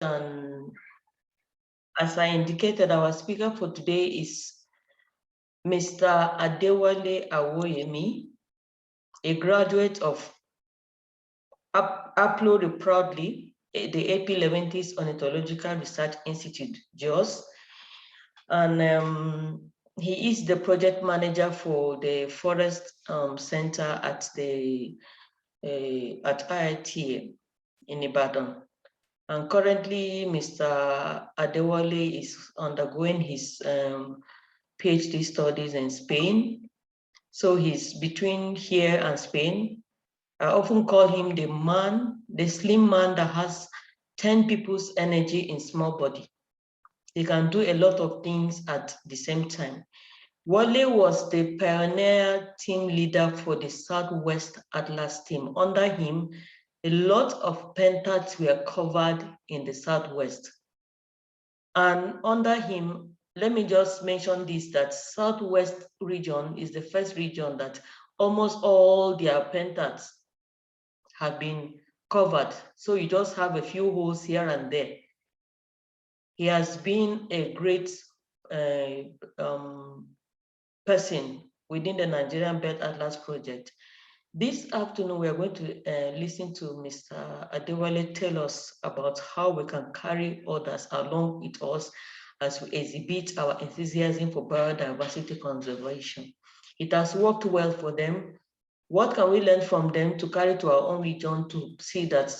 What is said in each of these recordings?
And as I indicated, our speaker for today is Mr. Adewale Awoyemi, a graduate of Upload Proudly, the AP Leventis Ornithological Research Institute, JOS. And he is the project manager for the Forest Center at IITA in Ibadan. And currently, Mr. Adewale is undergoing his PhD studies in Spain. So he's between here and Spain. I often call him the slim man that has 10 people's energy in small body. He can do a lot of things at the same time. Wale was the pioneer team leader for the Southwest Atlas team. Under him, a lot of pentats were covered in the Southwest. And under him, let me just mention this, that Southwest region is the first region that almost all their pentats have been covered. So you just have a few holes here and there. He has been a great person within the Nigerian Bird Atlas project. This afternoon, we are going to listen to Mr. Adewale tell us about how we can carry others along with us as we exhibit our enthusiasm for biodiversity conservation. It has worked well for them. What can we learn from them to carry to our own region to see that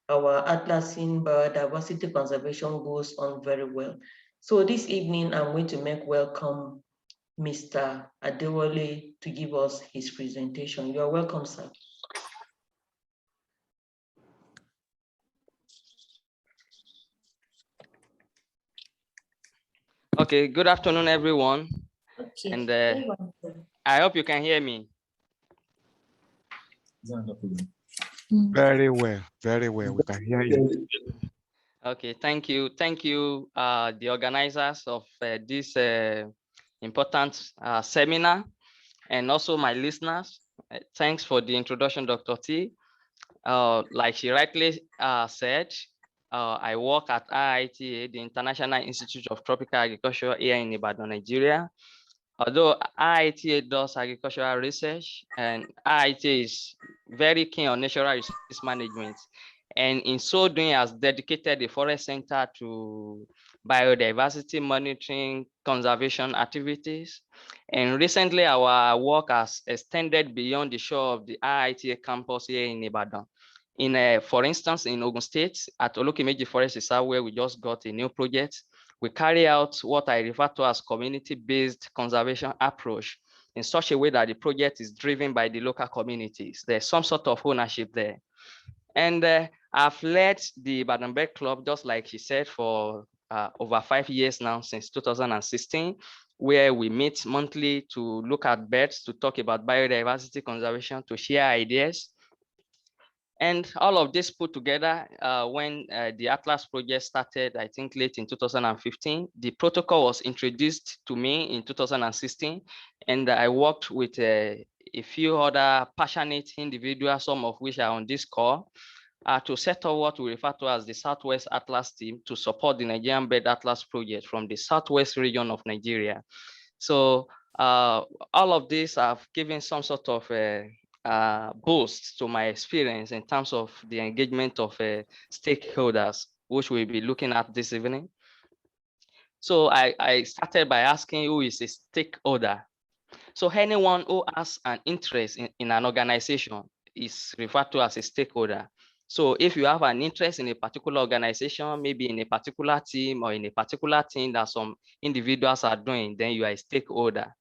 our Atlassian biodiversity conservation goes on very well? So this evening, I'm going to make welcome Mr. Adewale to give us his presentation. You are welcome, sir. Okay, good afternoon, everyone. Okay. And I hope you can hear me. Very well, we can hear you. Okay, thank you. Thank you, the organizers of this important seminar, and also my listeners. Thanks for the introduction, Dr. T. Like she rightly said, I work at IITA, the International Institute of Tropical Agriculture here in Ibadan, Nigeria. Although IITA does agricultural research, and IITA is very keen on natural resource management, and in so doing has dedicated the Forest Center to biodiversity monitoring, conservation activities. And recently our work has extended beyond the shore of the IITA campus here in Ibadan. For instance, in Ogun State at Olokimeji Forest Reserve, where we just got a new project, we carry out what I refer to as community-based conservation approach in such a way that the project is driven by the local communities. There's some sort of ownership there. And I've led the Ibadan Bird Club, just like she said, for over 5 years now, since 2016, where we meet monthly to look at birds, to talk about biodiversity conservation, to share ideas. And all of this put together when the Atlas project started, I think late in 2015, the protocol was introduced to me in 2016, and I worked with a few other passionate individuals, some of which are on this call, to set up what we refer to as the Southwest Atlas team to support the Nigerian Bird Atlas project from the Southwest region of Nigeria. So all of this have given some sort of boost to my experience in terms of the engagement of stakeholders, which we'll be looking at this evening. So I started by asking, who is a stakeholder? So anyone who has an interest in an organization is referred to as a stakeholder. So if you have an interest in a particular organization, maybe in a particular team or in a particular thing that some individuals are doing, then you are a stakeholder.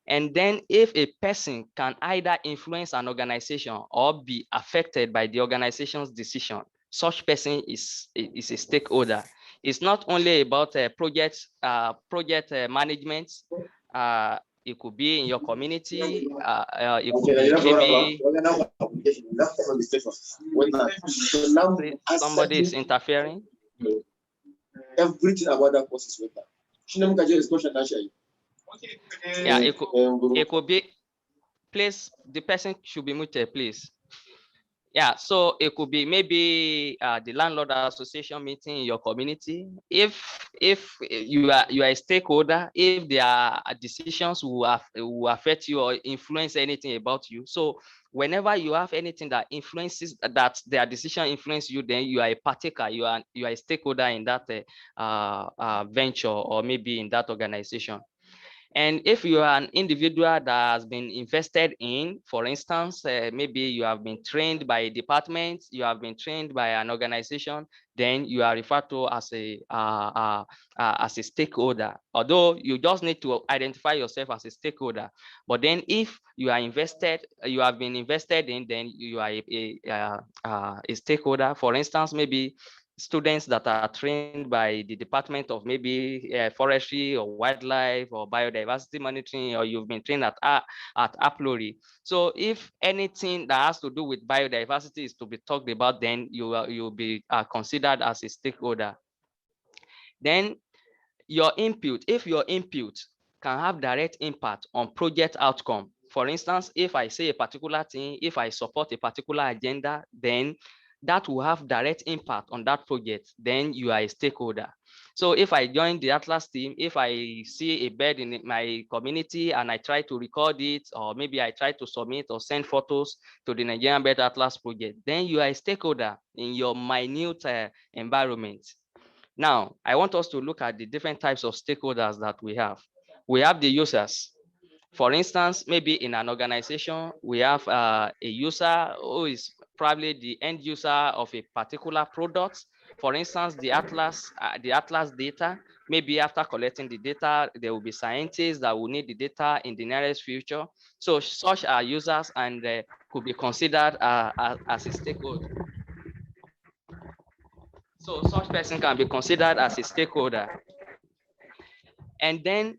And then if a person can either influence an organization or be affected by the organization's decision, such person is a stakeholder. It's not only about project management. It could be in your community. It could be maybe somebody is interfering. Everything about that process with that. Yeah, it could be. Please, the person should be muted, please. Yeah, so it could be maybe the landlord association meeting in your community. If you are a stakeholder, if there are decisions will affect you or influence anything about you. So whenever you have anything that influences that their decision influence you, then you are a partaker. You are a stakeholder in that venture or maybe in that organization. And if you are an individual that has been invested in, for instance, maybe you have been trained by a department, you have been trained by an organization, then you are referred to as a stakeholder. Although you just need to identify yourself as a stakeholder. But then if you are invested, you have been invested in, then you are a stakeholder. For instance, maybe students that are trained by the Department of maybe Forestry or Wildlife or Biodiversity Monitoring, or you've been trained at APLORI. So if anything that has to do with biodiversity is to be talked about, then you'll be considered as a stakeholder. Then if your input can have direct impact on project outcome. For instance, if I say a particular thing, if I support a particular agenda, then that will have direct impact on that project, then you are a stakeholder. So if I join the Atlas team, if I see a bird in my community and I try to record it, or maybe I try to submit or send photos to the Nigerian Bird Atlas project, then you are a stakeholder in your minute environment. Now, I want us to look at the different types of stakeholders that we have. We have the users. For instance, maybe in an organization, we have a user who is probably the end user of a particular product. For instance, the Atlas data, maybe after collecting the data, there will be scientists that will need the data in the nearest future. So such are users and could be considered as a stakeholder. So such person can be considered as a stakeholder. And then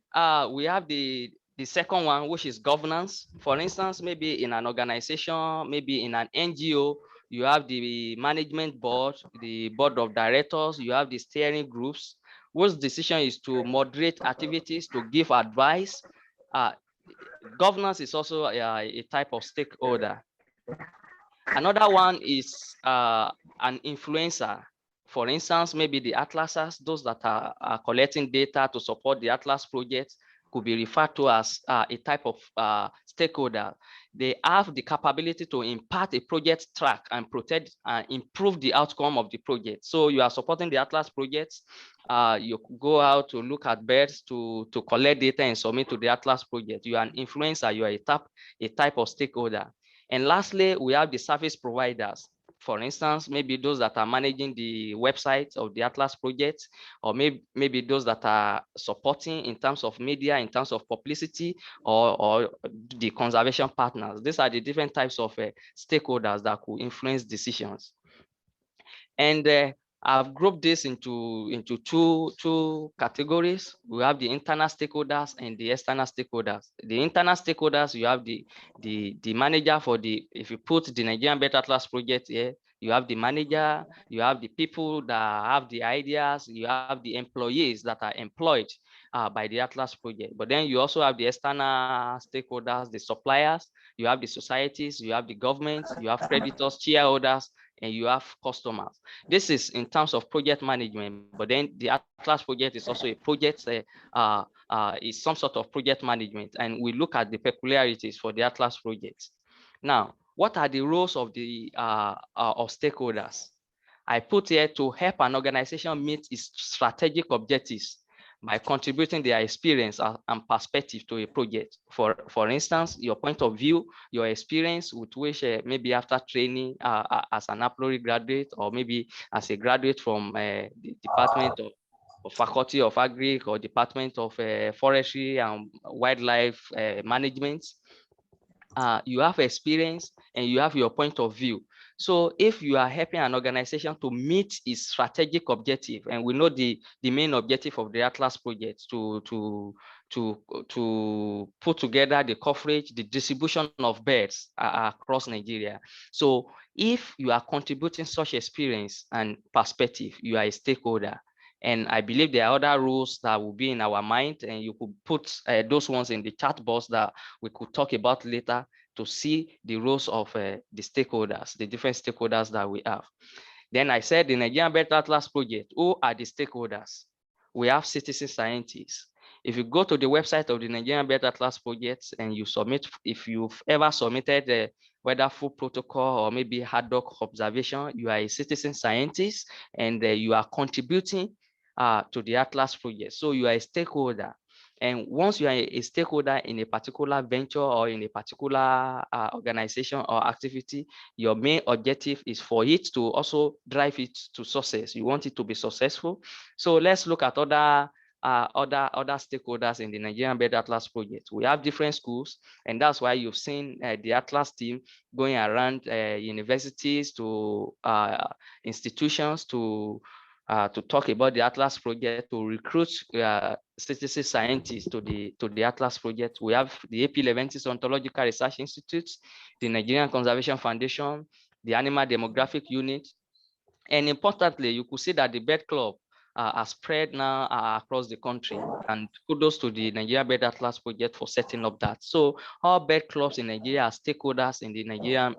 we have the second one, which is governance. For instance, maybe in an organization, maybe in an NGO, you have the management board, the board of directors, you have the steering groups, whose decision is to moderate activities, to give advice. Governance is also a type of stakeholder. Another one is an influencer. For instance, maybe the atlases, those that are collecting data to support the Atlas project, could be referred to as a type of stakeholder. They have the capability to impart a project track and protect and improve the outcome of the project. So you are supporting the Atlas projects. You go out to look at birds to collect data and submit to the Atlas project. You are an influencer. You are a type of stakeholder. And lastly, we have the service providers. For instance, maybe those that are managing the website of the Atlas project, or maybe those that are supporting in terms of media, in terms of publicity, or the conservation partners. These are the different types of stakeholders that could influence decisions. And I've grouped this into two categories. We have the internal stakeholders and the external stakeholders. The internal stakeholders, you have the manager for if you put the Nigerian Bird Atlas project here, you have the manager, you have the people that have the ideas, you have the employees that are employed by the Atlas project. But then you also have the external stakeholders, the suppliers, you have the societies, you have the government, you have creditors, shareholders, and you have customers. This is in terms of project management, but then the Atlas project is also a project, is some sort of project management, and we look at the peculiarities for the Atlas project. Now, what are the roles of the of stakeholders? I put here to help an organization meet its strategic objectives by contributing their experience and perspective to a project. For instance, your point of view, your experience with which maybe after training as an APLORI graduate, or maybe as a graduate from the Department of Faculty of Agri or Department of Forestry and Wildlife Management. You have experience and you have your point of view. So if you are helping an organization to meet its strategic objective, and we know the main objective of the Atlas project to put together the coverage, the distribution of birds across Nigeria. So if you are contributing such experience and perspective, you are a stakeholder. And I believe there are other rules that will be in our mind, and you could put those ones in the chat box that we could talk about later. to see the roles of the stakeholders, the different stakeholders that we have. Then I said the Nigerian Belt Atlas project, who are the stakeholders? We have citizen scientists. If you go to the website of the Nigerian Belt Atlas project and you submit, if you've ever submitted whether full protocol or maybe ad hoc observation, you are a citizen scientist and you are contributing to the Atlas project. So you are a stakeholder. And once you are a stakeholder in a particular venture or in a particular organization or activity, your main objective is for it to also drive it to success. You want it to be successful. So let's look at other stakeholders in the Nigerian Belt Atlas project. We have different schools, and that's why you've seen the Atlas team going around universities to institutions to talk about the Atlas project, to recruit citizen scientists to the Atlas project. We have the AP Leventis Ontological Research Institute, the Nigerian Conservation Foundation, the Animal Demographic Unit, and importantly, you could see that the bird club are spread now across the country, and kudos to the Nigeria Bird Atlas project for setting up that. So all bird clubs in Nigeria are stakeholders in the Nigerian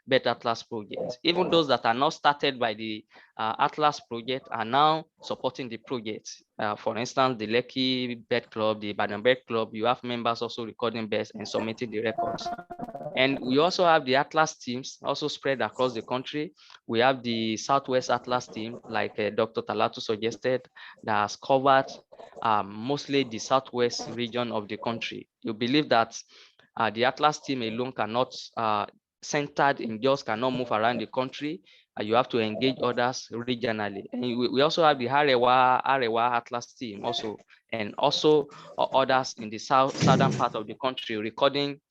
Bird Atlas project. Even those that are not started by the Atlas project are now supporting the project. For instance, the Lekki Bird Club, the Ibadan Bird Club, you have members also recording birds and submitting the records. And we also have the Atlas teams also spread across the country. We have the Southwest Atlas team, like Dr. Talatu suggested, that has covered mostly the Southwest region of the country. You believe that the Atlas team alone cannot, centered in just cannot move around the country. You have to engage others regionally. And we also have the Arewa Atlas team also, and also others in the southern part of the country recording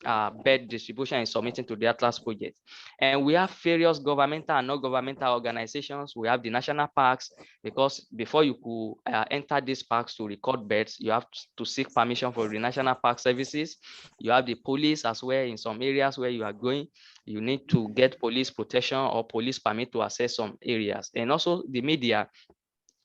bird distribution and submitting to the Atlas project. And we have various governmental and non-governmental organizations. We have the national parks, because before you could enter these parks to record birds, you have to seek permission for the National Park Services. You have the police as well. In some areas where you are going, you need to get police protection or police permit to access some areas. And also the media.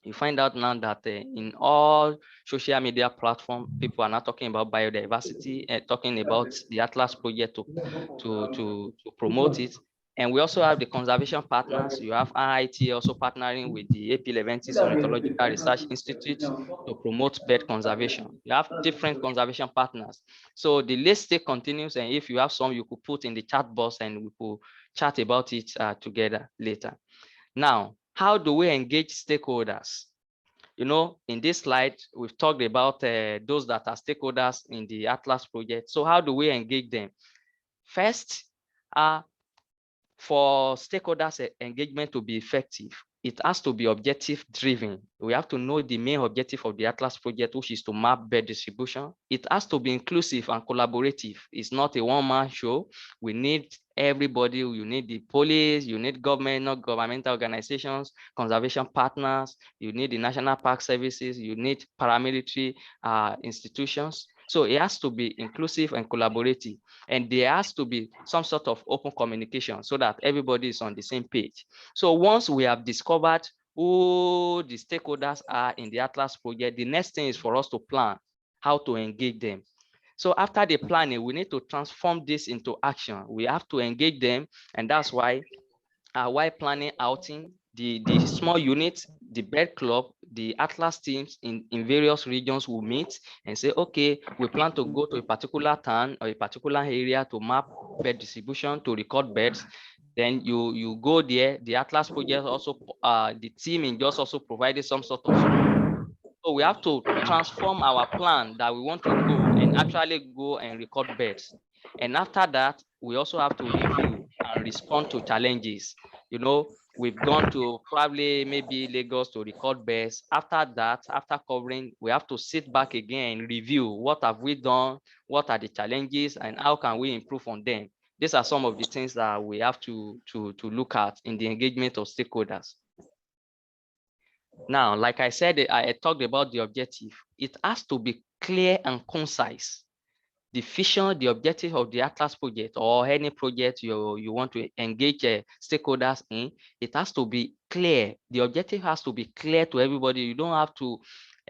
You find out now that in all social media platforms, people are not talking about biodiversity and talking about the Atlas project to promote it. And we also have the conservation partners. You have IIT also partnering with the AP Leventis Ornithological Research Institute to promote bird conservation. You have different conservation partners. So the list still continues. And if you have some, you could put in the chat box and we could chat about it together later. Now, how do we engage stakeholders? You know, in this slide, we've talked about those that are stakeholders in the Atlas project. So how do we engage them? First, for stakeholders engagement to be effective, it has to be objective driven. We have to know the main objective of the Atlas project, which is to map bird distribution. It has to be inclusive and collaborative. It's not a one-man show. We need everybody. You need the police, you need government, not governmental organizations, conservation partners, you need the National Park Services, you need paramilitary institutions. So it has to be inclusive and collaborative. And there has to be some sort of open communication so that everybody is on the same page. So once we have discovered who the stakeholders are in the Atlas project, the next thing is for us to plan how to engage them. So after the planning, we need to transform this into action. We have to engage them. And that's why while planning outing, the small units, the bird club, the Atlas teams in various regions will meet and say, okay, we plan to go to a particular town or a particular area to map bird distribution, to record birds. Then you go there. The Atlas project also, the team in just also provided some sort of support. So we have to transform our plan that we want to go and actually go and record birds. And after that, we also have to review and respond to challenges. You know, we've gone to probably maybe Lagos to record birds. After that, after covering, we have to sit back again and review what have we done, what are the challenges, and how can we improve on them. These are some of the things that we have to look at in the engagement of stakeholders. Now, like I said, I talked about the objective. It has to be clear and concise. The vision, the objective of the Atlas project or any project you want to engage stakeholders in, it has to be clear. The objective has to be clear to everybody. You don't have to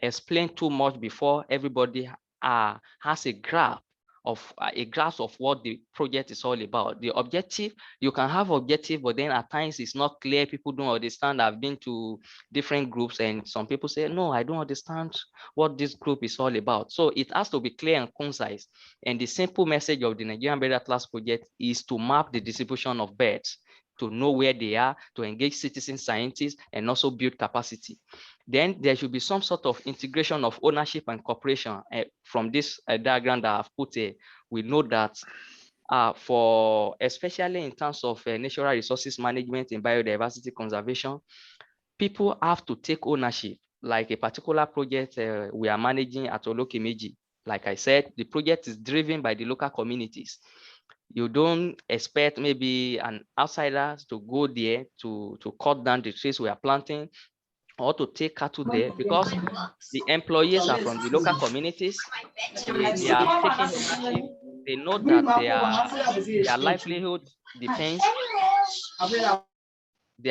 explain too much before everybody has a grasp of a grasp of what the project is all about. The objective, you can have objective, but then at times it's not clear. People don't understand. I've been to different groups and some people say, no, I don't understand what this group is all about. So it has to be clear and concise. And the simple message of the Nigerian Bird Atlas project is to map the distribution of birds, to know where they are, to engage citizen scientists, and also build capacity. Then there should be some sort of integration of ownership and cooperation. From this diagram that I've put here, we know that for especially in terms of natural resources management and biodiversity conservation, people have to take ownership. Like a particular project we are managing at Olokemeji. Like I said, the project is driven by the local communities. You don't expect maybe an outsider to go there to cut down the trees we are planting or to take cattle there, because the employees are from the local communities. They are taking ownership. They know that their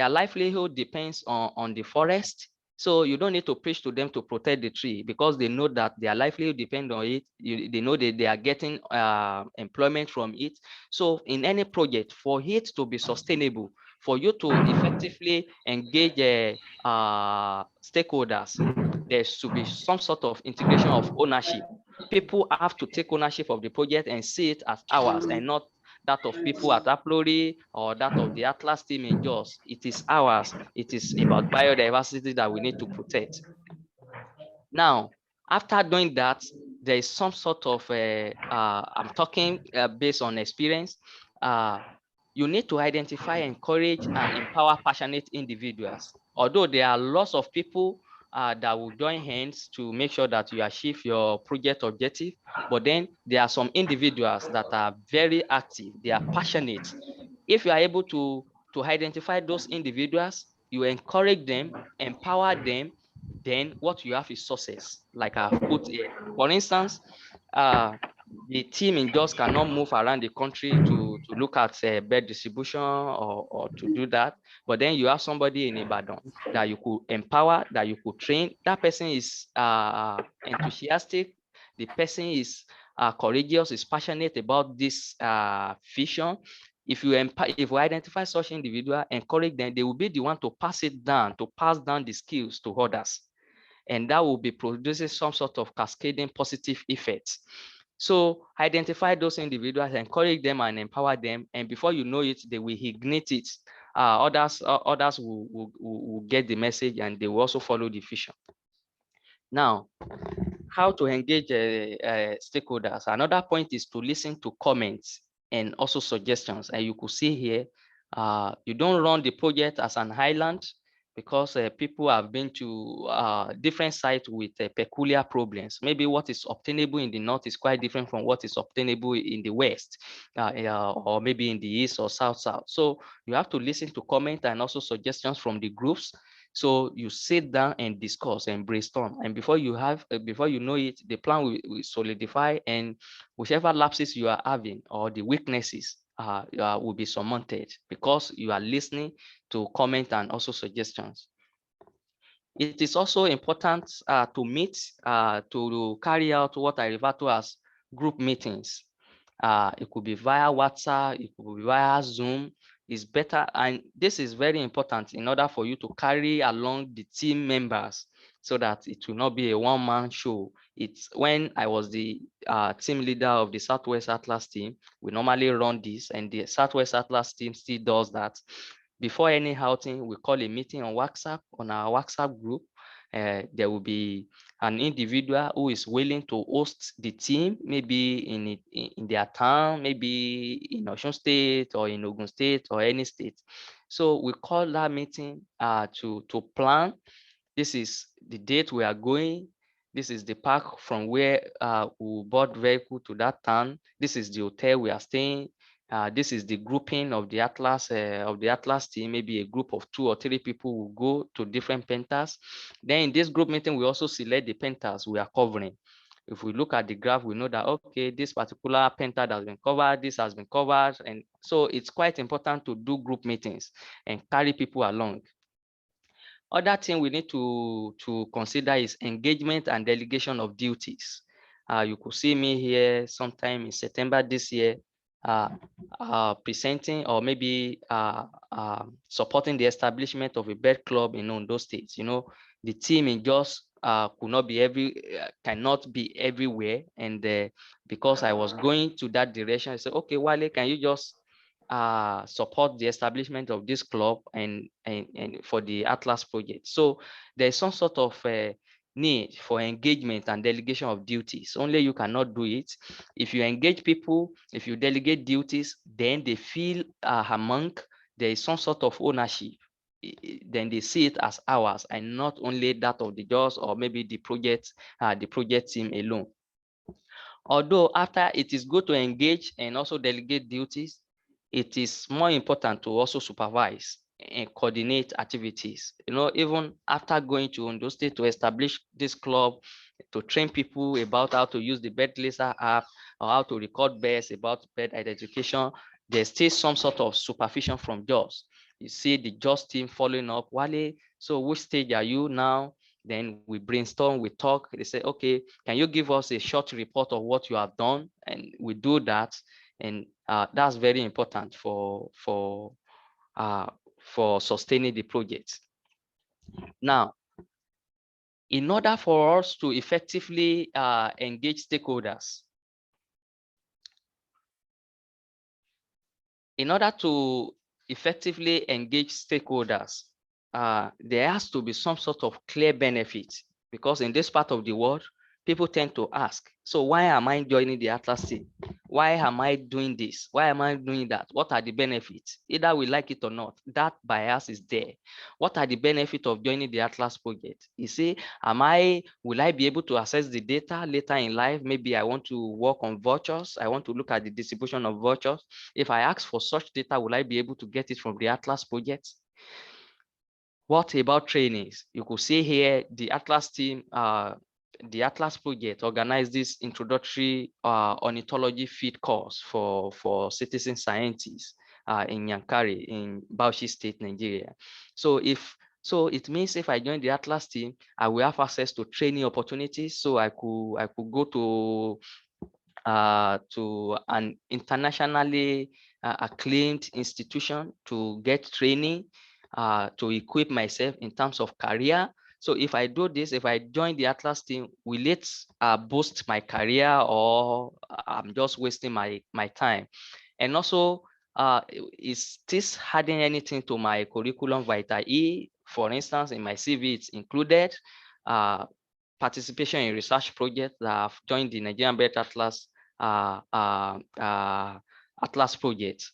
livelihood depends on the forest. So you don't need to preach to them to protect the tree, because they know that their livelihood depends on it. They know that they are getting employment from it. So in any project, for it to be sustainable, for you to effectively engage stakeholders, there should be some sort of integration of ownership. People have to take ownership of the project and see it as ours and not that of people at Aplori or that of the Atlas team in Jos. It is ours. It is about biodiversity that we need to protect. Now, after doing that, there is some sort of, I'm talking based on experience, you need to identify, encourage, and empower passionate individuals. Although there are lots of people that will join hands to make sure that you achieve your project objective, but then there are some individuals that are very active, they are passionate. If you are able to identify those individuals, you encourage them, empower them, then what you have is success, like I've put here. For instance, the team in Jos cannot move around the country to look at bird distribution or to do that. But then you have somebody in Ibadan that you could empower, that you could train. That person is enthusiastic. The person is courageous, is passionate about this vision. If you identify such individual, encourage them, they will be the one to pass it down, to pass down the skills to others. And that will be producing some sort of cascading positive effects. So identify those individuals, encourage them and empower them. And before you know it, they will ignite it. Others will get the message and they will also follow the vision. Now, how to engage stakeholders. Another point is to listen to comments and also suggestions. And you could see here, you don't run the project as an island, because people have been to different sites with peculiar problems. Maybe what is obtainable in the north is quite different from what is obtainable in the west, or maybe in the east or south. So you have to listen to comments and also suggestions from the groups. So you sit down and discuss and brainstorm, and before you know it, the plan will solidify, and whichever lapses you are having or the weaknesses will be surmounted, because you are listening to comment and also suggestions. It is also important to meet, to carry out what I refer to as group meetings. It could be via WhatsApp, it could be via Zoom. It's better, and this is very important in order for you to carry along the team members so that it will not be a one-man show. It's when I was the team leader of the Southwest Atlas team, we normally run this, and the Southwest Atlas team still does that. Before any outing, we call a meeting on WhatsApp, on our WhatsApp group. There will be an individual who is willing to host the team, maybe in their town, maybe in Osun State or in Ogun State or any state. So we call that meeting to plan. This is the date we are going. This is the park from where we bought vehicle to that town. This is the hotel we are staying. This is the grouping of the Atlas team. Maybe a group of 2 or 3 people will go to different pentas. Then in this group meeting, we also select the pentas we are covering. If we look at the graph, we know that, okay, this particular penta that has been covered, this has been covered. And so it's quite important to do group meetings and carry people along. Other thing we need to consider is engagement and delegation of duties. You could see me here sometime in September this year, presenting or maybe supporting the establishment of a bird club in Ondo State. The team in Jos cannot be everywhere, and because I was going to that direction, I said, okay, Wale, can you just support the establishment of this club and for the Atlas project? So there's some sort of need for engagement and delegation of duties. Only you cannot do it. If you engage people, if you delegate duties, then they feel among there is some sort of ownership. Then they see it as ours and not only that of the JOS or maybe the project team alone. Although after it is good to engage and also delegate duties, it is more important to also supervise and coordinate activities. Even after going to Ondo State to establish this club, to train people about how to use the bird lister app or how to record birds, about bird identification, there's still some sort of supervision from JOS. You see the JOS team following up, Wale, so which stage are you now? Then we brainstorm, we talk. They say, okay, can you give us a short report of what you have done? And we do that. And that's very important for sustaining the project. Now, in order for us to effectively engage stakeholders, there has to be some sort of clear benefit, because in this part of the world, people tend to ask, so why am I joining the Atlas team? Why am I doing this? Why am I doing that? What are the benefits? Either we like it or not, that bias is there. What are the benefits of joining the Atlas project? You see, will I be able to access the data later in life? Maybe I want to work on vultures. I want to look at the distribution of vultures. If I ask for such data, will I be able to get it from the Atlas project? What about trainings? You could see here the Atlas team, the Atlas project organized this introductory ornithology feed course for citizen scientists in Yankari in Bauchi State, Nigeria. So it means if I join the Atlas team, I will have access to training opportunities. So I could go to an internationally acclaimed institution to get training, to equip myself in terms of career. So if I do this, if I join the Atlas team, will it boost my career, or I'm just wasting my time? And also, is this adding anything to my curriculum vitae? For instance, in my CV, it's included participation in research projects that have joined the Nigerian Bird Atlas Atlas project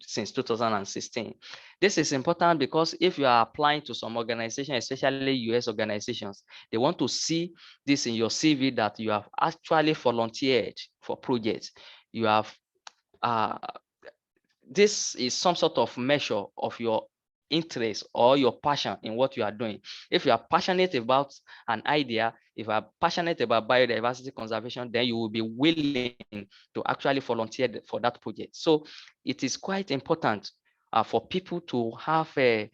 since 2016. This is important because if you are applying to some organization, especially US organizations, they want to see this in your CV that you have actually volunteered for projects. You have this is some sort of measure of your interest or your passion in what you are doing. If you are passionate about an idea, if you are passionate about biodiversity conservation, then you will be willing to actually volunteer for that project. So it is quite important for people to have to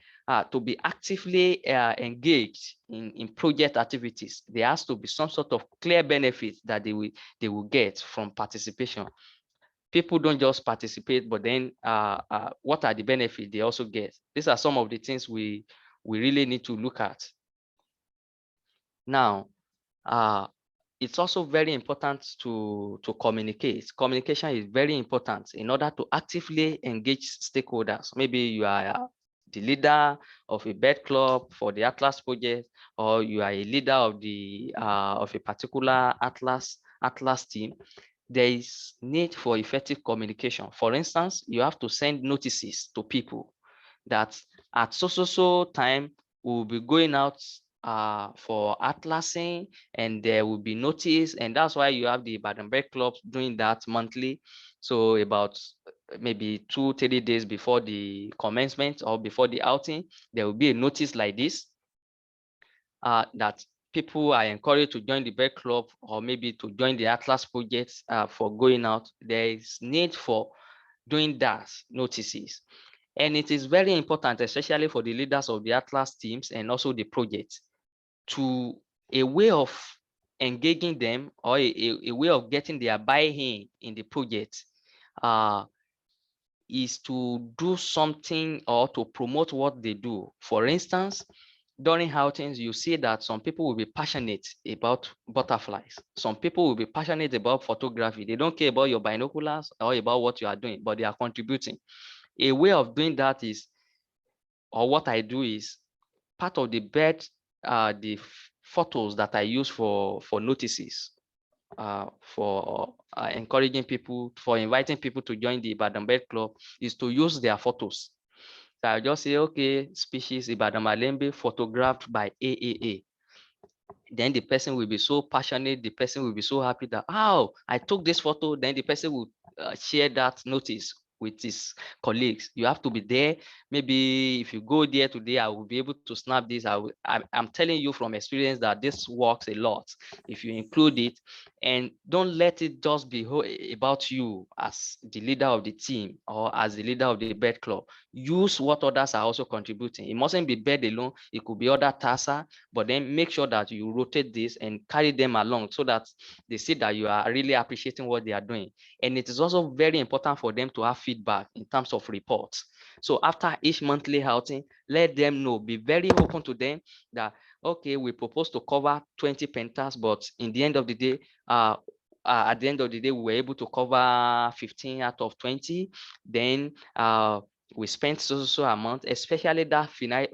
be actively engaged in project activities. There has to be some sort of clear benefits that they will get from participation. People don't just participate, but then what are the benefits they also get? These are some of the things we really need to look at. Now, it's also very important to communicate. Communication is very important in order to actively engage stakeholders. Maybe you are the leader of a bird club for the Atlas project, or you are a leader of the of a particular Atlas team. There is need for effective communication. For instance, you have to send notices to people that at so time we'll be going out for atlasing, and there will be notice, and that's why you have the Ibadan Bird Clubs doing that monthly. So about maybe 2-3 days before the commencement or before the outing, there will be a notice like this that people are encouraged to join the bird club or maybe to join the Atlas projects for going out. There is need for doing that notices. And it is very important, especially for the leaders of the Atlas teams and also the projects, to a way of engaging them, or a way of getting their buy-in in the project is to do something or to promote what they do. For instance, during outings, you see that some people will be passionate about butterflies. Some people will be passionate about photography. They don't care about your binoculars or about what you are doing, but they are contributing. A way of doing that is, or what I do is, part of the bed, the photos that I use for notices, for encouraging people, for inviting people to join the Ibadan Bird Club, is to use their photos. So I just say, okay, species Ibadan Malembe photographed by AAA. Then the person will be so passionate, the person will be so happy that, oh, I took this photo. Then the person will share that notice with his colleagues. You have to be there. Maybe if you go there today, I will be able to snap this. I'm telling you from experience that this works a lot if you include it. And don't let it just be about you as the leader of the team or as the leader of the bird club. Use what others are also contributing. It mustn't be bird alone. It could be other TASA, but then make sure that you rotate this and carry them along so that they see that you are really appreciating what they are doing. And it is also very important for them to have feedback in terms of reports. So after each monthly outing, let them know, be very open to them that, okay, we propose to cover 20 pentas, but in the end of the day, at the end of the day, we were able to cover 15 out of 20. Then we spent so amount, especially that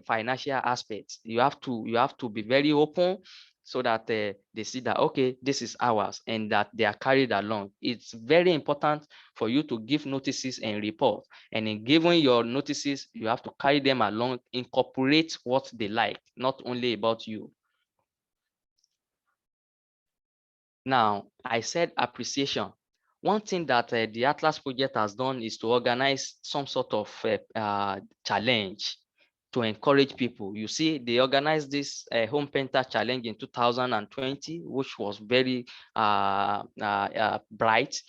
financial aspect. You have to be very open so that they see that, okay, this is ours, and that they are carried along. It's very important for you to give notices and report. And in giving your notices, you have to carry them along, incorporate what they like, not only about you. Now, I said appreciation. One thing that the Atlas project has done is to organize some sort of challenge to encourage people. You see, they organized this home painter challenge in 2020, which was very bright.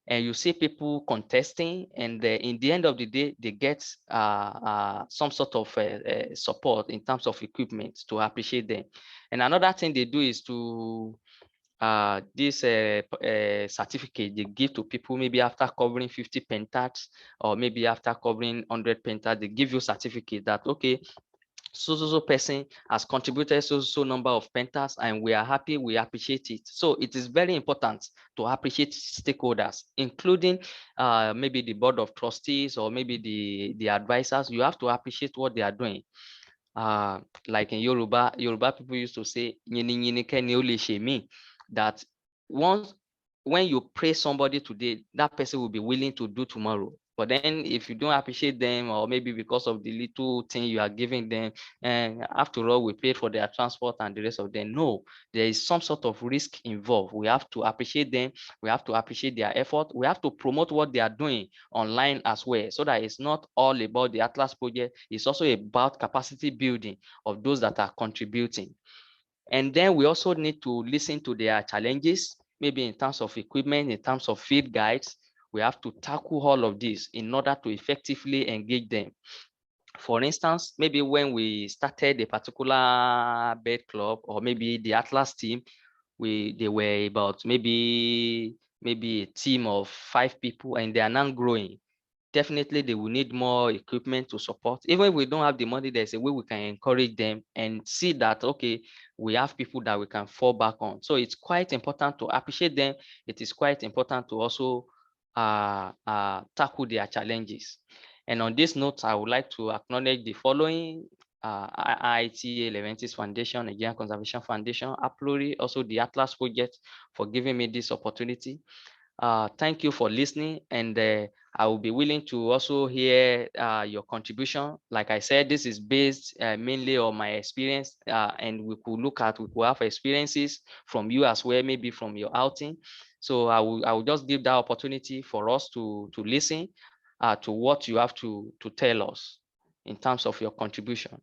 And you see people contesting, and in the end of the day, they get some sort of support in terms of equipment to appreciate them. And another thing they do is to this certificate they give to people maybe after covering 50 pentats, or maybe after covering 100 pentats, they give you a certificate that, okay, so person has contributed so number of pentas, and we are happy, we appreciate it. So it is very important to appreciate stakeholders, including maybe the board of trustees or maybe the advisors. You have to appreciate what they are doing. Like in Yoruba people used to say, that once when you praise somebody today, that person will be willing to do tomorrow. But then if you don't appreciate them, or maybe because of the little thing you are giving them, and after all, we paid for their transport and the rest of them. No, there is some sort of risk involved. We have to appreciate them. We have to appreciate their effort. We have to promote what they are doing online as well, so that it's not all about the Atlas project. It's also about capacity building of those that are contributing. And then we also need to listen to their challenges, maybe in terms of equipment, in terms of field guides. We have to tackle all of this in order to effectively engage them. For instance, maybe when we started a particular bird club, or maybe the Atlas team, they were about maybe a team of 5 people, and they are now growing. Definitely they will need more equipment to support. Even if we don't have the money, there's a way we can encourage them and see that, okay, we have people that we can fall back on. So it's quite important to appreciate them. It is quite important to also tackle their challenges. And on this note, I would like to acknowledge the following: IITA Leventis Foundation, Nigerian Conservation Foundation, APLORI, also the Atlas Project, for giving me this opportunity. Thank you for listening, and I will be willing to also hear your contribution. Like I said, this is based mainly on my experience, and we could have experiences from you as well, maybe from your outing. So I will just give that opportunity for us to listen to what you have to tell us in terms of your contribution.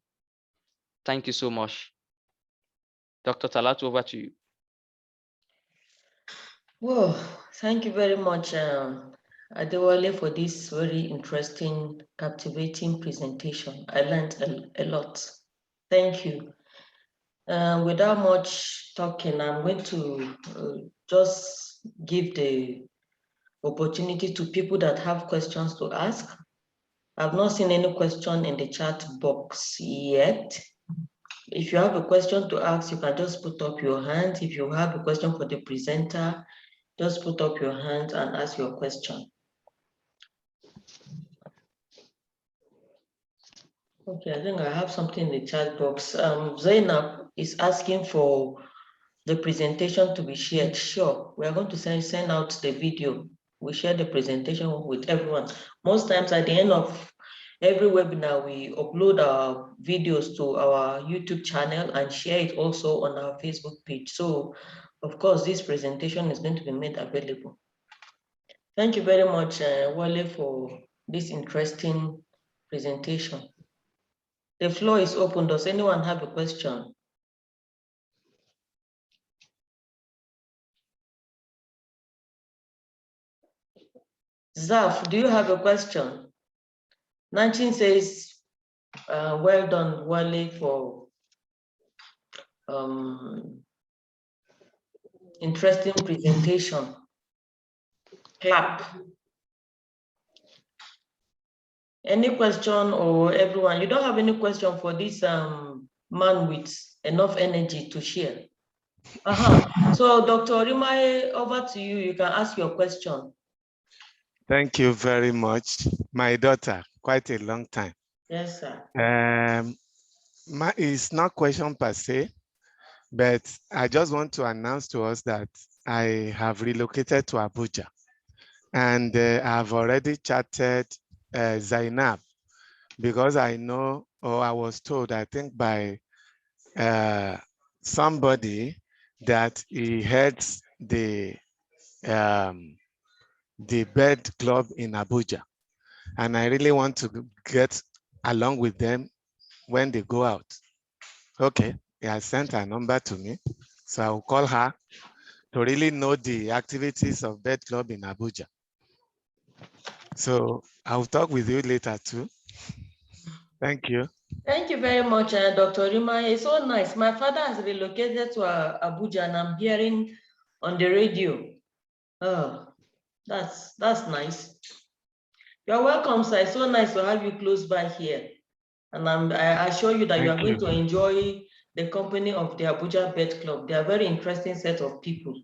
Thank you so much. Dr. Talatu, over to you. Well, thank you very much, Adewale, for this very interesting, captivating presentation. I learned a lot. Thank you. Without much talking, I'm going to just give the opportunity to people that have questions to ask. I've not seen any question in the chat box yet. If you have a question to ask, you can just put up your hand. If you have a question for the presenter, just put up your hand and ask your question. Okay, I think I have something in the chat box. Zainab is asking for the presentation to be shared. Sure, we are going to send out the video. We share the presentation with everyone. Most times at the end of every webinar, we upload our videos to our YouTube channel and share it also on our Facebook page. So, of course, this presentation is going to be made available. Thank you very much, Wale, for this interesting presentation. The floor is open. Does anyone have a question? Zaf, do you have a question? Nanchin says, well done, Wale, for interesting presentation. Clap. Any question or everyone? You don't have any question for this man with enough energy to share? So Dr. Orimae, over to you. You can ask your question. Thank you very much. My daughter, quite a long time. Yes, sir. It's not question per se, but I just want to announce to us that I have relocated to Abuja, and I've already chatted Zainab, because I know, or I was told, I think by somebody, that he heads the bird club in Abuja. And I really want to get along with them when they go out. Okay, he has sent her number to me. So I'll call her to really know the activities of bird club in Abuja. So I'll talk with you later too. Thank you. Thank you very much, Dr. Rima. It's so nice. My father has relocated to Abuja, and I'm hearing on the radio. Oh, that's nice. You're welcome, sir. It's so nice to have you close by here. And I assure you that you are going to enjoy the company of the Abuja Bird Club. They are a very interesting set of people.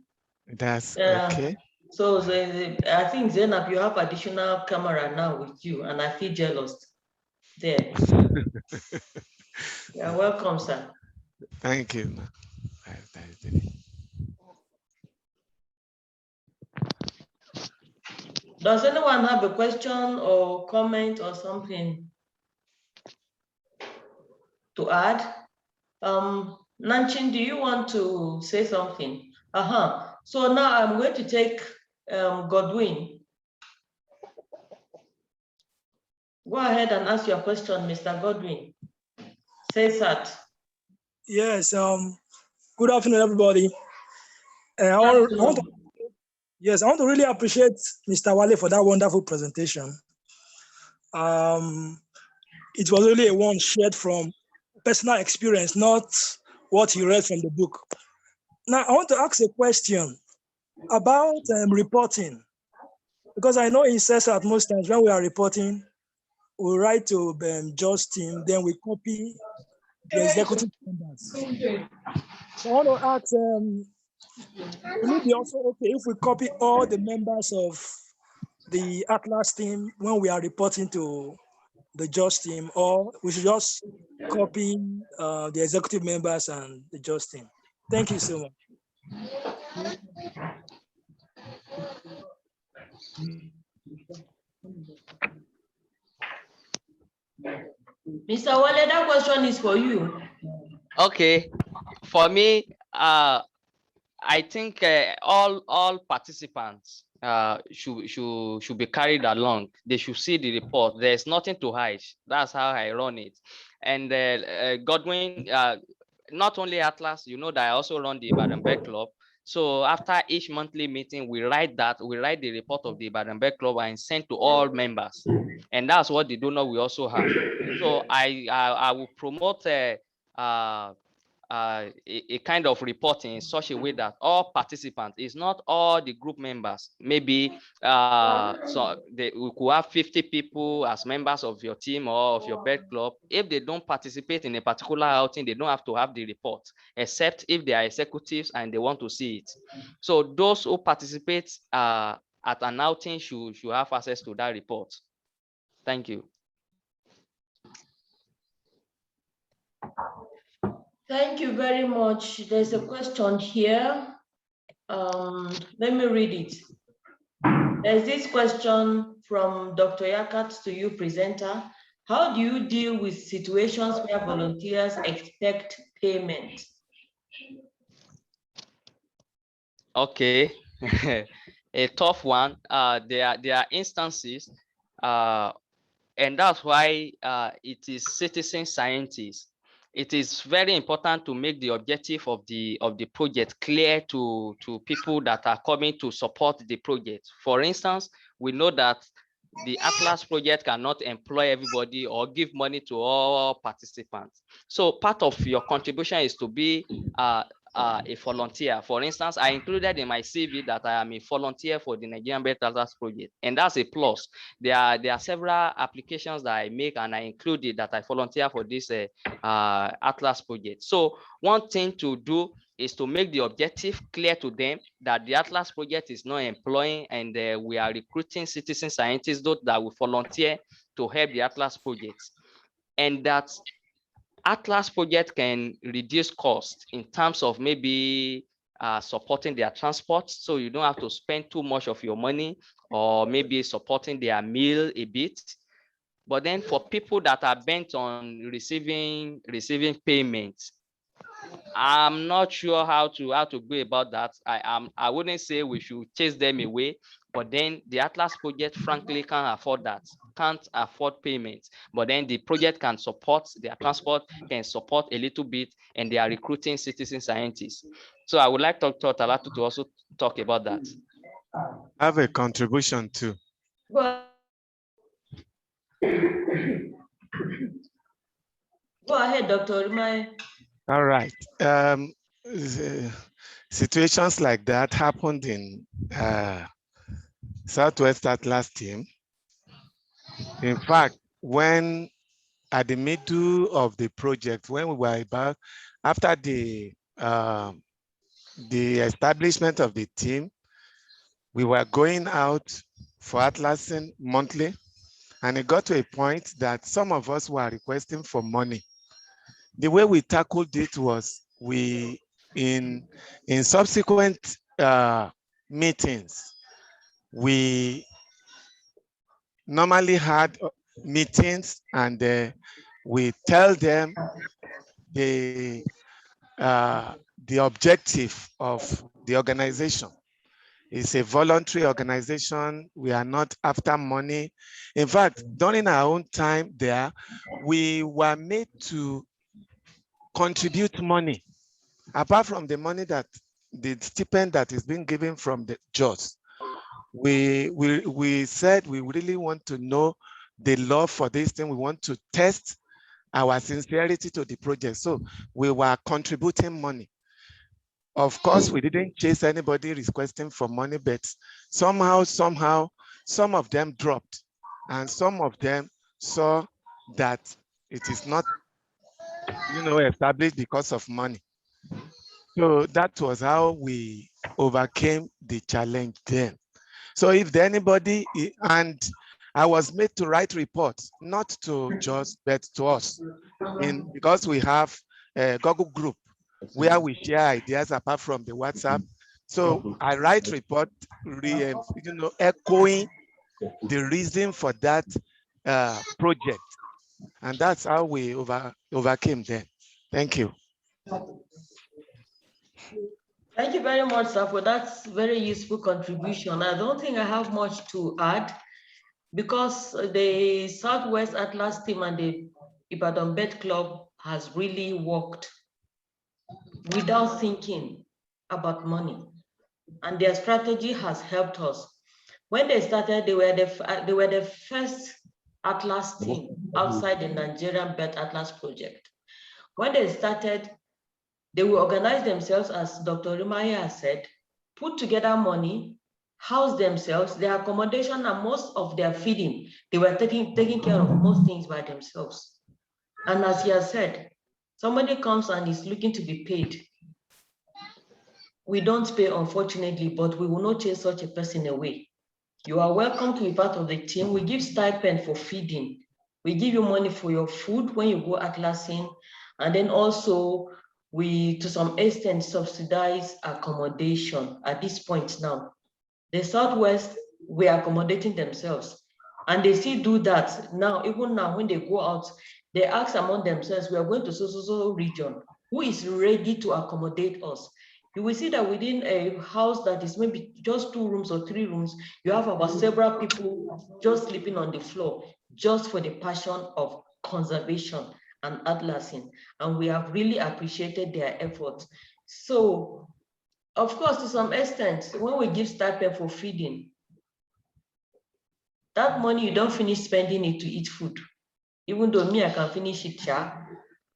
That's okay. So I think, Zainab, you have additional camera now with you, and I feel jealous there. You're welcome, sir. Thank you. Does anyone have a question or comment or something to add? Nanchin, do you want to say something? So now I'm going to take Godwin. Go ahead and ask your question, Mr. Godwin. Say that. Yes, good afternoon, everybody. I want to really appreciate Mr. Wale for that wonderful presentation. It was really a one shared from personal experience, not what he read from the book. Now, I want to ask a question about reporting, because I know in CESA most times when we are reporting, we write to Just team, then we copy the executive members. So I want to ask, will it be also okay if we copy all the members of the Atlas team when we are reporting to the Just team, or we should just copy the executive members and the Just team? Thank you so much. Mr. Wale, that question is for you. Okay, for me, I think all participants should be carried along. They should see the report. There's nothing to hide. That's how I run it. And Godwin, not only Atlas, you know that I also run the Ibadan Bird Club. So after each monthly meeting, we write the report of the Ibadan Bird Club and send to all members. And that's what the donor we also have. So I will promote a kind of reporting in such a way that all participants, it's not all the group members. Maybe we could have 50 people as members of your team or of your bed club. If they don't participate in a particular outing, they don't have to have the report, except if they are executives and they want to see it. So those who participate at an outing should have access to that report. Thank you. Thank you very much. There's a question here. Let me read it. There's this question from Dr. Yakat to you, presenter. How do you deal with situations where volunteers expect payment? Okay, a tough one. There are instances, and that's why it is citizen scientists. It is very important to make the objective of the project clear to people that are coming to support the project. For instance, we know that the Atlas project cannot employ everybody or give money to all participants. So part of your contribution is to be a volunteer. For instance, I included in my CV that I am a volunteer for the Nigerian Belt Atlas project, and that's a plus. There are several applications that I make, and I included that I volunteer for this Atlas project. So one thing to do is to make the objective clear to them that the Atlas project is not employing, and we are recruiting citizen scientists that will volunteer to help the Atlas project, and that Atlas project can reduce cost in terms of maybe supporting their transport, so you don't have to spend too much of your money, or maybe supporting their meal a bit. But then for people that are bent on receiving payments, I'm not sure how to go about that. I wouldn't say we should chase them away, but then the Atlas project frankly can't afford that, can't afford payments. But then the project can support their transport, can support a little bit, and they are recruiting citizen scientists. So I would like Dr. Talatu to also talk about that. I have a contribution too. Go ahead, Dr. Imai. All right. Situations like that happened in Southwest Atlas team. In fact, when at the middle of the project, when we were about after the establishment of the team, we were going out for Atlasing monthly, and it got to a point that some of us were requesting for money. The way we tackled it was in subsequent meetings, we normally had meetings, and we tell them the objective of the organization. It's a voluntary organization. We are not after money. In fact, during our own time there, we were made to contribute money. Apart from the money that the stipend that is being given from the judge, we said we really want to know the love for this thing. We want to test our sincerity to the project. So we were contributing money. Of course, we didn't chase anybody requesting for money, but somehow, some of them dropped, and some of them saw that it is not, established because of money. So that was how we overcame the challenge then. So if anybody, and I was made to write reports, not to just, but to us, because we have a Google group where we share ideas apart from the WhatsApp. So I write report, echoing the reason for that project. And that's how we overcame them. Thank you. Thank you very much, sir, for that very useful contribution. I don't think I have much to add, because the Southwest Atlas team and the Ibadan Bed Club has really worked without thinking about money, and their strategy has helped us. When they started, they were the first Atlas team outside the Nigerian Bed Atlas project. When they started, They will organize themselves, as Dr. Rimaya has said, put together money, house themselves, their accommodation, and most of their feeding. They were taking care of most things by themselves. And as he has said, somebody comes and is looking to be paid. We don't pay, unfortunately, but we will not chase such a person away. You are welcome to be part of the team. We give stipend for feeding. We give you money for your food when you go atlasing. And then also, we, to some extent, subsidize accommodation at this point now. The Southwest, we are accommodating themselves. And they still do that now, even now when they go out, they ask among themselves, we are going to so region. Who is ready to accommodate us? You will see that within a house that is maybe just 2 rooms or 3 rooms, you have about several people just sleeping on the floor, just for the passion of conservation and atlasing. And we have really appreciated their efforts. So, of course, to some extent, when we give stipend for feeding, that money, you don't finish spending it to eat food. Even though me, I can finish it,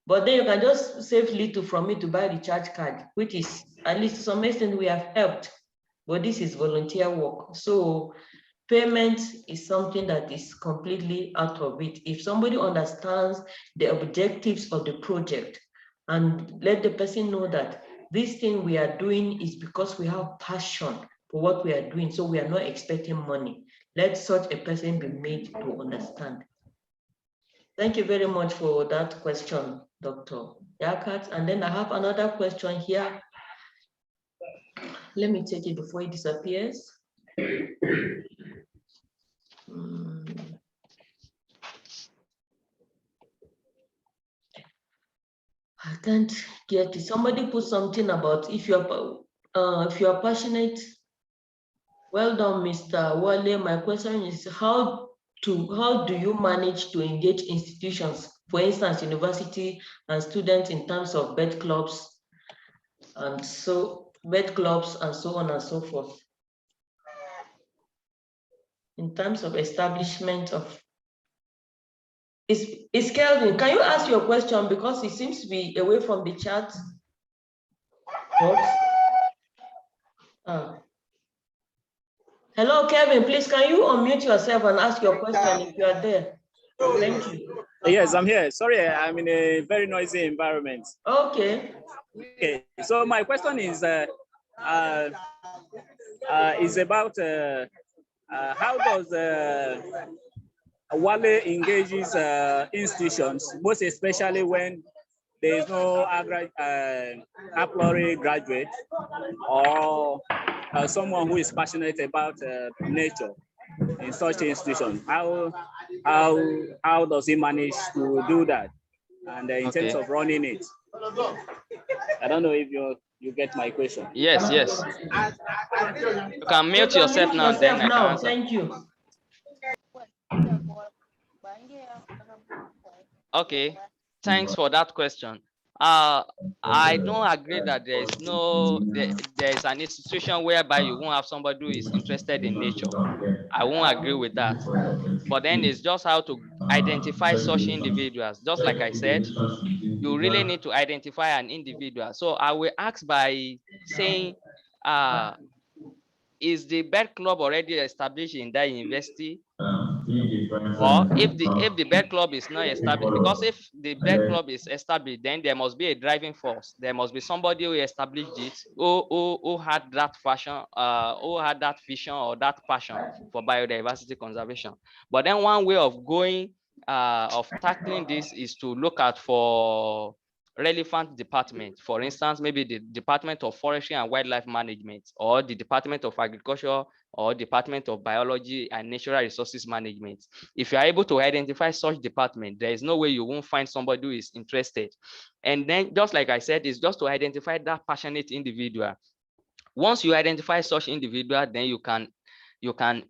but then you can just save little from it to buy the recharge card, which is, at least to some extent, we have helped. But this is volunteer work. So payment is something that is completely out of it. If somebody understands the objectives of the project and let the person know that this thing we are doing is because we have passion for what we are doing, so we are not expecting money. Let such a person be made to understand. Thank you very much for that question, Dr. Yakat. And then I have another question here. Let me take it before it disappears. I can't get it. Somebody put something about if you're passionate. Well done, Mr. Wale. My question is how do you manage to engage institutions, for instance, university and students, in terms of bed clubs and so on and so forth? In terms of establishment of, is Kelvin, can you ask your question, because it seems to be away from the chat box? Hello, Kevin, please, can you unmute yourself and ask your question if you are there? Thank you. Yes, I'm here. Sorry, I'm in a very noisy environment. Okay. Okay, so my question is about how does Wale engages institutions, most especially when there is no applied graduate or someone who is passionate about nature in such institution. How does he manage to do that? And in terms of running it, I don't know if you get my question. Yes. You can mute yourself now. Then I can answer. Thank you. Okay, thanks for that question. I don't agree that there is an institution whereby you won't have somebody who is interested in nature. I won't agree with that. But then it's just how to identify such individuals. Just like I said, you really need to identify an individual. So I will ask by saying, is the bed club already established in that university? Or if the bed club is not established, because if the bed club is established, then there must be a driving force. There must be somebody who established it, who had that vision or that passion for biodiversity conservation. But then one way of going, of tackling this is to look at for relevant department. For instance, maybe the Department of Forestry and Wildlife Management, or the Department of Agriculture, or Department of Biology and Natural Resources Management. If you are able to identify such department, there is no way you won't find somebody who is interested. And then, just like I said, it's just to identify that passionate individual. Once you identify such individual, then you can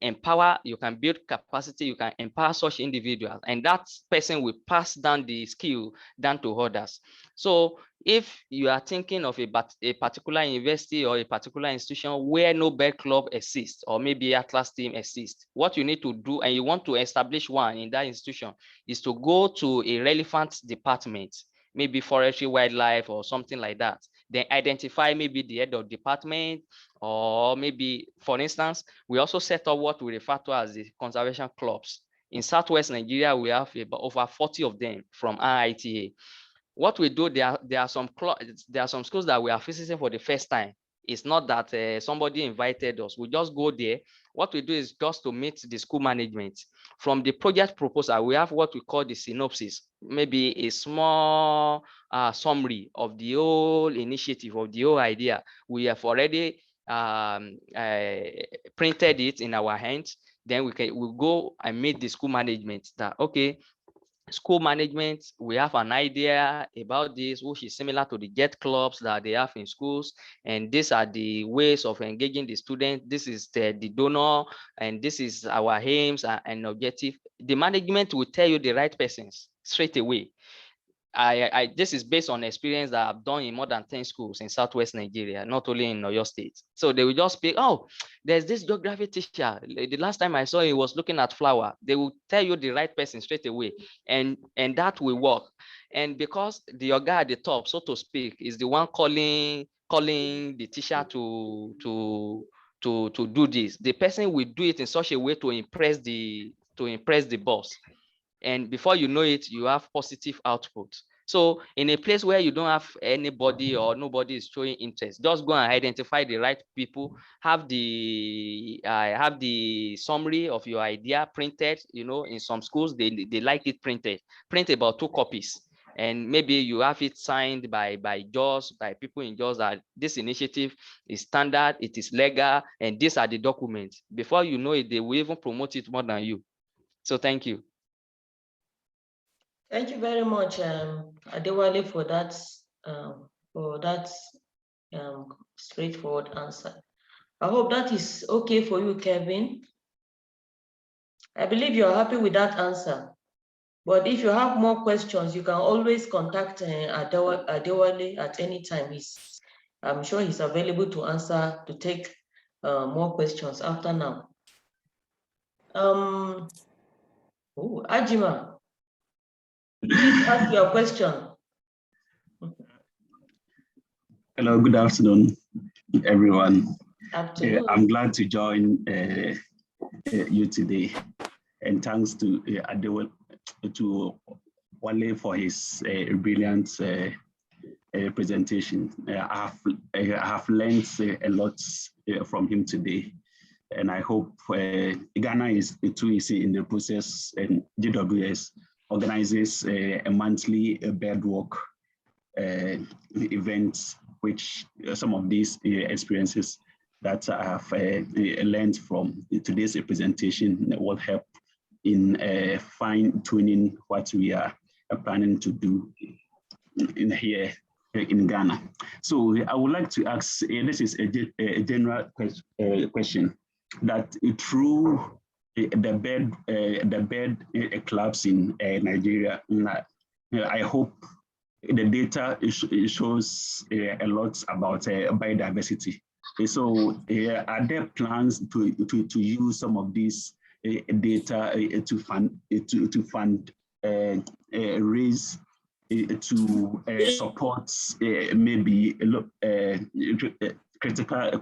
empower, you can build capacity, you can empower such individuals, and that person will pass down the skill down to others. So if you are thinking of a particular university or a particular institution where no bed club exists, or maybe Atlas team exists, what you need to do, and you want to establish one in that institution, is to go to a relevant department, maybe forestry, wildlife, or something like that. then identify maybe the head of department, or maybe, for instance, we also set up what we refer to as the conservation clubs. In Southwest Nigeria, we have about over 40 of them from RITA. What we do, there are some schools that we are visiting for the first time. It's not that somebody invited us. We just go there. What we do is just to meet the school management. From the project proposal, we have what we call the synopsis, maybe a small summary of the whole initiative, of the whole idea. We have already printed it in our hands. Then we'll go and meet the school management that, okay, school management, we have an idea about this, which is similar to the JET clubs that they have in schools. And these are the ways of engaging the student. This is the donor, and this is our aims and objective. The management will tell you the right persons straight away. This is based on experience that I've done in more than 10 schools in Southwest Nigeria, not only in Oyo State. So they will just speak, oh, there's this geography teacher. The last time I saw he was looking at flower. They will tell you the right person straight away, and that will work. And because the oga at the top, so to speak, is the one calling the teacher to do this, the person will do it in such a way to impress the boss. And before you know it, you have positive output. So in a place where you don't have anybody or nobody is showing interest, just go and identify the right people, have the summary of your idea printed. You know, in some schools, they like it printed. Print about 2 copies. And maybe you have it signed by JOS, by people in JOS, that this initiative is standard, it is legal, and these are the documents. Before you know it, they will even promote it more than you. So thank you. Thank you very much, Adewale, for that straightforward answer. I hope that is okay for you, Kevin. I believe you're happy with that answer. But if you have more questions, you can always contact Adewale at any time. I'm sure he's available to answer, to take more questions after now. Ajima, please ask your question. Hello, good afternoon, everyone. Afternoon. I'm glad to join you today, and thanks to Adewale for his brilliant presentation. I have learned a lot from him today, and I hope Ghana is too easy in the process, and GWS organizes a monthly bird walk event, which some of these experiences that I have learned from today's presentation will help in fine-tuning what we are planning to do here in Ghana. So I would like to ask, this is a general question, that through the bird clubs in Nigeria, I hope the data shows a lot about biodiversity. So are there plans to use some of these data to fund raise to support maybe critical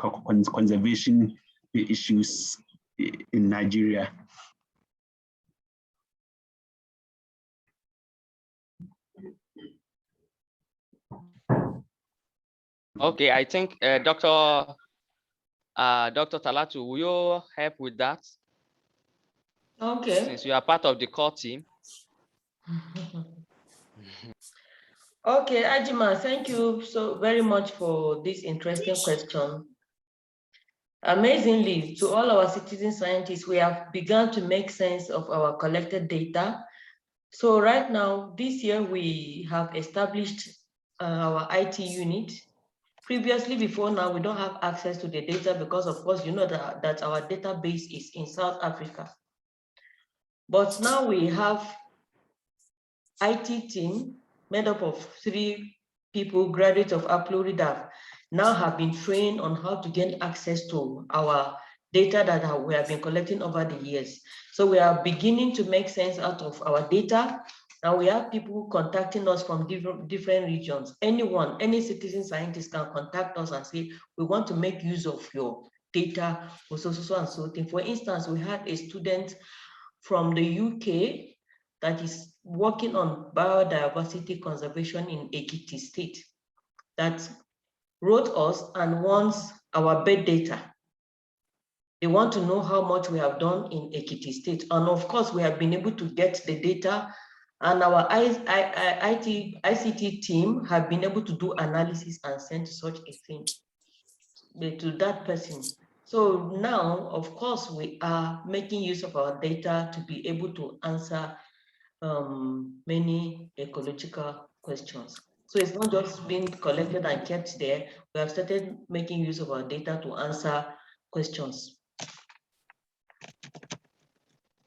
conservation issues in Nigeria? Okay, I think Dr. Talatu, will you help with that? Okay. Since you are part of the core team. Okay, Ajima, thank you so very much for this interesting question. Amazingly, to all our citizen scientists, we have begun to make sense of our collected data. So right now, this year, we have established our IT unit. Previously, before now, we don't have access to the data because, of course, you know that our database is in South Africa. But now we have IT team made up of 3 people, graduates of APLURIDAF, now have been trained on how to gain access to our data that we have been collecting over the years. So we are beginning to make sense out of our data. And we have people contacting us from different regions. Anyone, any citizen scientist can contact us and say, we want to make use of your data for so and so thing. For instance, we had a student from the UK that is working on biodiversity conservation in Ekiti State that wrote us and wants our bird data. They want to know how much we have done in Ekiti State. And of course, we have been able to get the data, and our ICT team have been able to do analysis and send such a thing to that person. So now, of course, we are making use of our data to be able to answer many ecological questions. So it's not just being collected and kept there. We have started making use of our data to answer questions.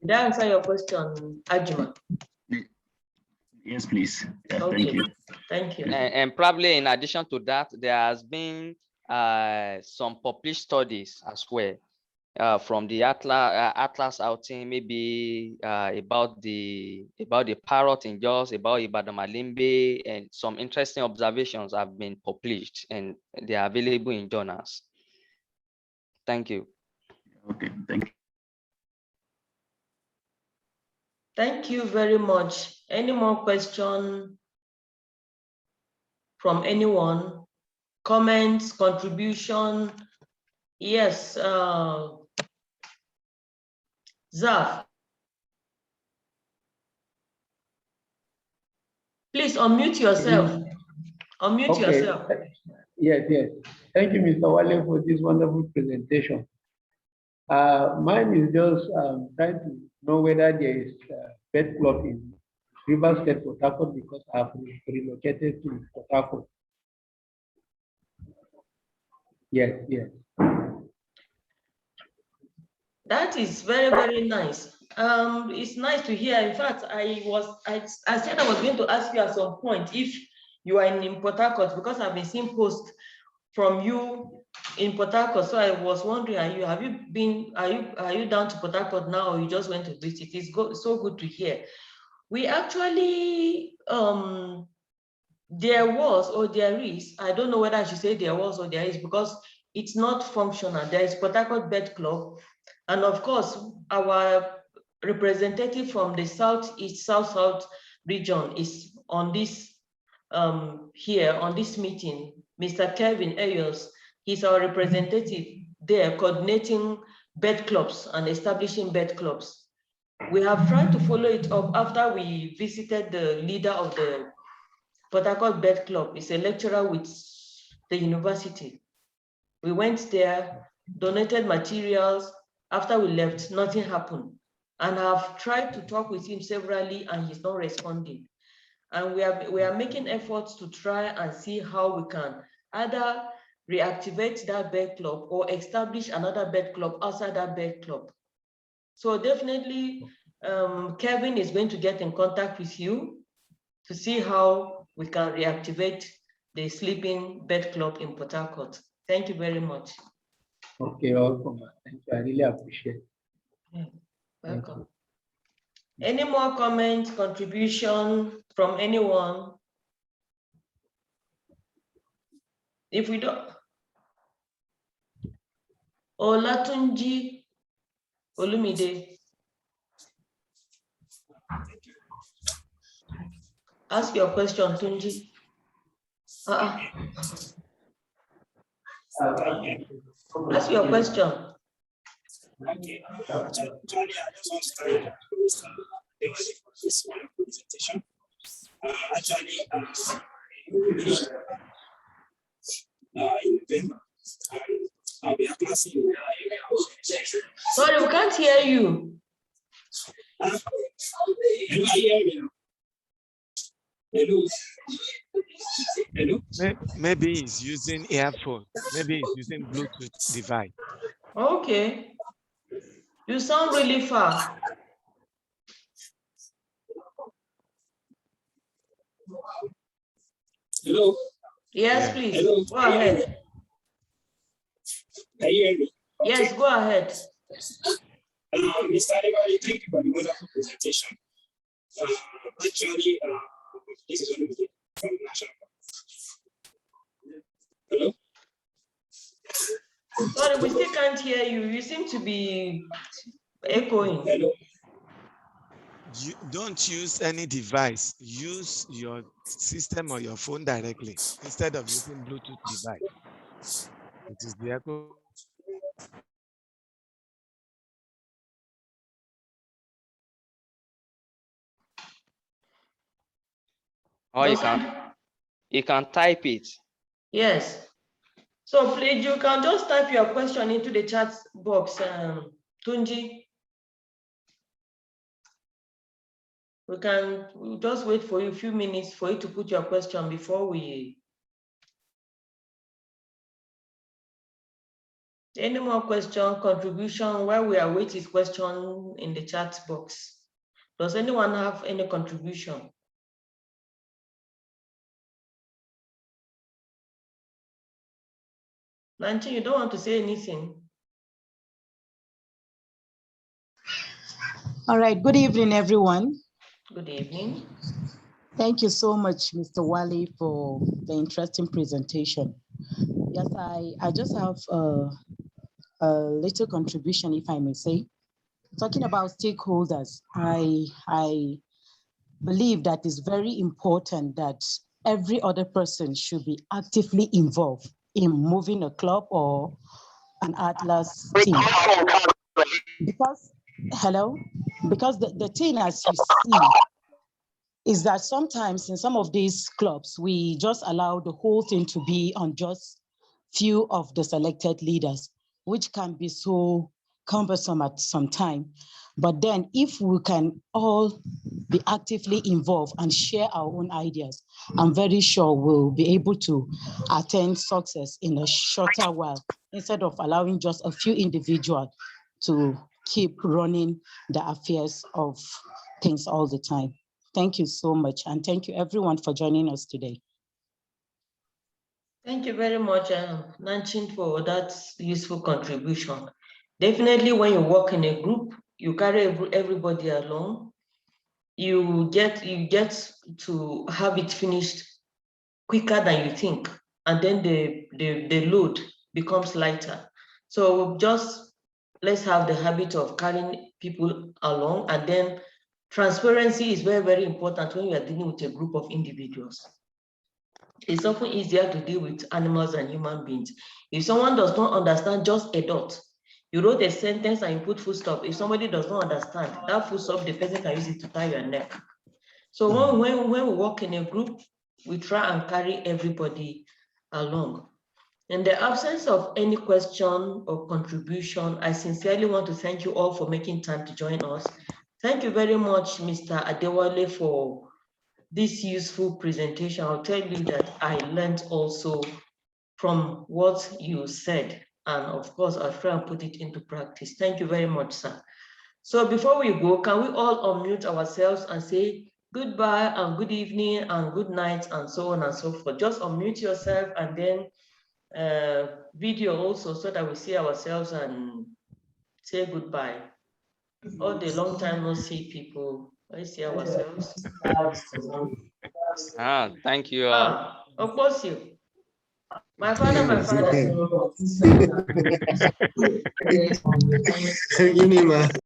Did I answer your question, Ajima? Yes, please. Yeah, Okay. Thank you. Thank you. And probably in addition to that, there has been some published studies as well from the Atlas outing, maybe about the parrot in Jos, about Ibadan Malimbe, and some interesting observations have been published and they are available in journals. Thank you. Okay, thank you. Thank you very much. Any more questions from anyone? Comments, contribution? Yes, Zaf. Please unmute yourself. Unmute yourself. Yes. Thank you, Mr. Wale, for this wonderful presentation. Mine is just trying to know whether there is bird club in Rivers State, Port Harcourt, because I have relocated to Port Harcourt. Yes. That is very, very nice. It's nice to hear. In fact, I said I was going to ask you at some point if you are in Port Harcourt, because I've been seeing posts from you in Port Harcourt. So I was wondering, are you down to Port Harcourt now, or you just went to visit? It's so good to hear. We actually there was, or there is, I don't know whether I should say there was or there is, because it's not functional. There is Port Harcourt Bird Club, and of course, our representative from the Southeast, South region is on this here on this meeting, Mr. Kevin Ayos. He's our representative there, coordinating bird clubs and establishing bird clubs. We have tried to follow it up after we visited the leader of the Port Harcourt Bird Club. He's a lecturer with the university. We went there, donated materials. After we left, nothing happened. And I've tried to talk with him severally, and he's not responding. And we are making efforts to try and see how we can either reactivate that bird club or establish another bird club outside that bird club. So definitely, Kevin is going to get in contact with you to see how we can reactivate the sleeping bird club in Port Harcourt. Thank you very much. Okay, welcome. Thank you. I really appreciate it. Yeah, welcome. Any more comments, contribution from anyone? If we don't, Olatunji Olumide, ask your question, Tunji. Ask your question. Okay. Actually, I just want to thank this wonderful presentation. Actually, in November, I'll be applying in the area. Sorry, we can't hear you. Can you hear me? Hello. Hello. Maybe he's using earphone. Maybe he's using Bluetooth device. Okay. You sound really far. Hello. Yes, Yeah. please. Hello. Go ahead. Can you hear me? Yes, go ahead. Mr. Adewale, thank you for the wonderful presentation. Actually, this is only from national. Hello? Sorry, we still can't hear you. You seem to be echoing. Hello? You don't use any device. Use your system or your phone directly instead of using Bluetooth device. It is the echo. Or you can type it. Yes. So please, you can just type your question into the chat box, Tunji. We'll just wait for you a few minutes for you to put your question before we. Any more question, contribution? While we are waiting, question in the chat box. Does anyone have any contribution? Nancy, you don't want to say anything? All right, good evening, everyone. Good evening. Thank you so much, Mr. Wale, for the interesting presentation. Yes, I just have a little contribution, if I may say. Talking about stakeholders, I believe that it's very important that every other person should be actively involved in moving a club or an Atlas team. Because, hello? Because the thing, as you see, is that sometimes in some of these clubs, we just allow the whole thing to be on just few of the selected leaders, which can be so cumbersome at some time. But then if we can all be actively involved and share our own ideas, I'm very sure we'll be able to attain success in a shorter while, instead of allowing just a few individuals to keep running the affairs of things all the time. Thank you so much. And thank you everyone for joining us today. Thank you very much, Nanchin, for that useful contribution. Definitely when you work in a group, you carry everybody along. You get to have it finished quicker than you think. And then the load becomes lighter. So just let's have the habit of carrying people along, and then transparency is very, very important when you are dealing with a group of individuals. It's often easier to deal with animals and human beings. If someone does not understand just a dot, you wrote a sentence and you put full stop. If somebody does not understand, that full stop, the person can use it to tie your neck. So when we work in a group, we try and carry everybody along. In the absence of any question or contribution, I sincerely want to thank you all for making time to join us. Thank you very much, Mr. Adewale, for this useful presentation. I'll tell you that I learned also from what you said. And of course, I'll try and put it into practice. Thank you very much, sir. So before we go, can we all unmute ourselves and say goodbye and good evening and good night and so on and so forth? Just unmute yourself and then video also, so that we see ourselves and say goodbye. All the long time no see people, let's see ourselves. Thank you. Of course you. My father, my father.